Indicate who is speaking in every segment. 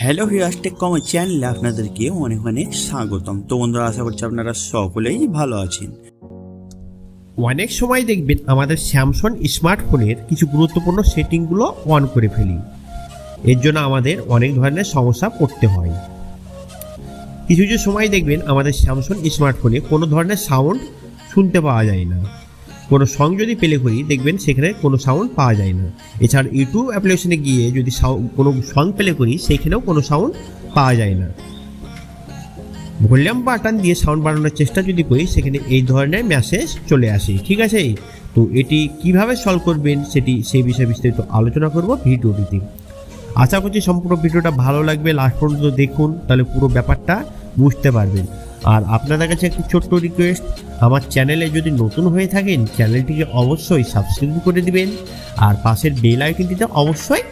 Speaker 1: Hello viewers, take কমার চ্যানেলে আপনাদেরকে অনেক অনেক স্বাগতম। তো বন্ধুরা, আশা করছি আপনারা সকলেই ভালো আছেন।
Speaker 2: অনেক সময় দেখবেন আমাদের স্যামসাং স্মার্টফোনের কিছু গুরুত্বপূর্ণ সেটিংগুলো অন করে ফেলি। এর জন্য আমাদের অনেক ধরনের সমস্যা পড়তে হয়। কিছু কিছু সময় দেখবেন আমাদের স্যামসাং স্মার্টফোনে কোনো ধরনের সাউন্ড শুনতে পাওয়া যায় না। কোনো সং যদি প্লে করি দেখবেন সেখানে কোনো সাউন্ড পাওয়া যায় না। এছাড়া ইউটিউব অ্যাপ্লিকেশনে গিয়ে যদি কোনো সং প্লে করি সেখানেও কোনো সাউন্ড পাওয়া যায় না। ভলিউম বাটন দিয়ে সাউন্ড বাড়ানোর চেষ্টা যদি করি সেখানে এই ধরনের মেসেজ চলে আসে। ঠিক আছে, তো এটি কিভাবে সলভ করবেন সেই বিষয়ে বিস্তারিত আলোচনা করব ভিডিওটিতে। আশা করছি সম্পূর্ণ ভিডিওটা ভালো লাগবে, লাস্ট পর্যন্ত দেখুন, তাহলে পুরো ব্যাপারটা বুঝতে পারবেন। আর আপনাদের কাছে একটি ছোট্ট রিকোয়েস্ট, আমার চ্যানেলে যদি নতুন হয়ে থাকেন চ্যানেলটিকে অবশ্যই সাবস্ক্রাইব করে দিবেন আর পাশের বেল আইকনটিতে অবশ্যই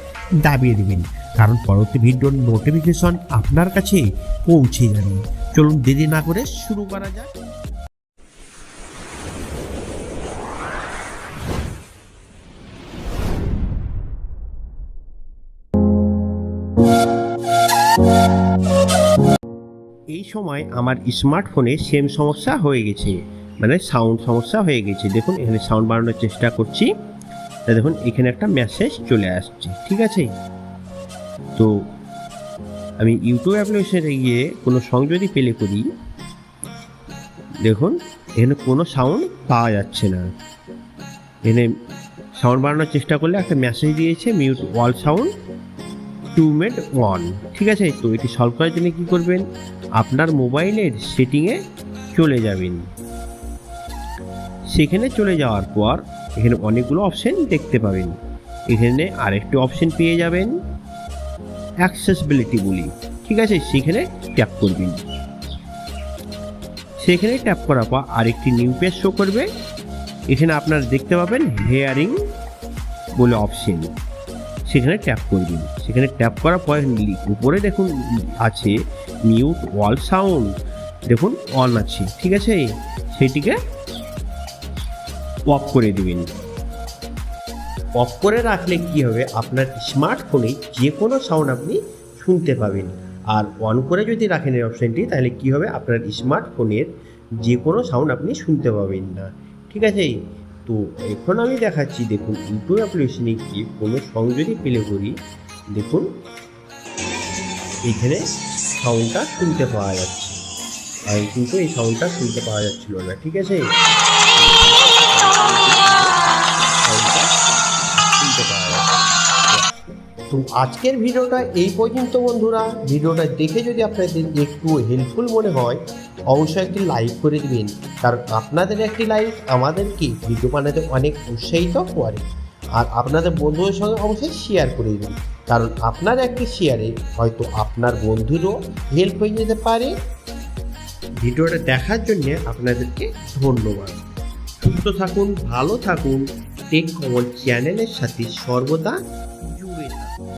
Speaker 2: দাবিয়ে দিবেন, কারণ পরবর্তী ভিডিওর নোটিফিকেশন আপনার কাছে পৌঁছে যাবে। চলুন দেরি না করে শুরু করা যাক। এই সময় আমার স্মার্টফোনে সেম সমস্যা হয়ে গেছে, মানে সাউন্ড সমস্যা হয়ে গেছে। দেখুন এখানে সাউন্ড বাড়ানোর চেষ্টা করছি, দেখুন এখানে একটা মেসেজ চলে আসছে। ঠিক আছে, তো আমি ইউটিউব অ্যাপ্লিকেশনে গিয়ে কোনো সং যদি প্লে করি দেখুন এখানে কোনো সাউন্ড পাওয়া যাচ্ছে না। এখানে সাউন্ড বাড়ানোর চেষ্টা করলে একটা মেসেজ দিয়েছে, mute all sound to made one. ঠিক আছে, তো এটি সলভ করার জন্য কী করবেন, আপনার মোবাইলের সেটিংয়ে চলে যাবেন। সেখানে চলে যাওয়ার পর এখানে অনেকগুলো অপশন দেখতে পাবেন। এখানে আরেকটি অপশন পেয়ে যাবেন অ্যাক্সেসিবিলিটি বলি। ঠিক আছে, সেখানে ট্যাপ করবেন। সেখানে ট্যাপ করার পর আরেকটি নিউ পেজ শো করবে। এখানে আপনারা দেখতে পাবেন হেয়ারিং বলে অপশন, সেখানে ট্যাপ করবেন। সেখানে ট্যাপ করার পর উপরে দেখুন আছে মিউট অল সাউন্ড, দেখুন অন আছে। ঠিক আছে, সেটিকে অফ করে দেবেন। অফ করে রাখলে কি হবে, আপনার স্মার্টফোনে যে কোনো সাউন্ড আপনি শুনতে পাবেন। আর অন করে যদি রাখেন এই অপশানটি, তাহলে কি হবে, আপনার স্মার্টফোনের যে কোনো সাউন্ড আপনি শুনতে পাবেন না। ঠিক আছে, তো এখন আমি দেখাচ্ছি। দেখুন ইউটিউব অ্যাপ্লিকেশনে গিয়ে কোনো সং যদি প্লে করি দেখুন এখানে সাউন্ডটা শুনতে পাওয়া যাচ্ছে, আর কিন্তু এই সাউন্ডটা শুনতে পাওয়া যাচ্ছিল না। ঠিক আছে, তো আজকের ভিডিওটা এই পর্যন্ত বন্ধুরা। ভিডিওটা দেখে যদি আপনাদের একটু হেল্পফুল মনে হয় অবশ্যই একটি লাইক করে দিবেন, কারণ আপনাদের একটি লাইক আমাদেরকে ভিডিও বানাতে অনেক উৎসাহিত করে। আর আপনাদের বন্ধুদের সঙ্গে অবশ্যই শেয়ার করে দিন, কারণ আপনার একটি শেয়ারে হয়তো আপনার বন্ধুরও হেল্প হয়ে যেতে পারে। ভিডিওটা দেখার জন্য আপনাদেরকে ধন্যবাদ। সুস্থ থাকুন, ভালো থাকুন, টেক কমন চ্যানেলের সাথে সর্বদা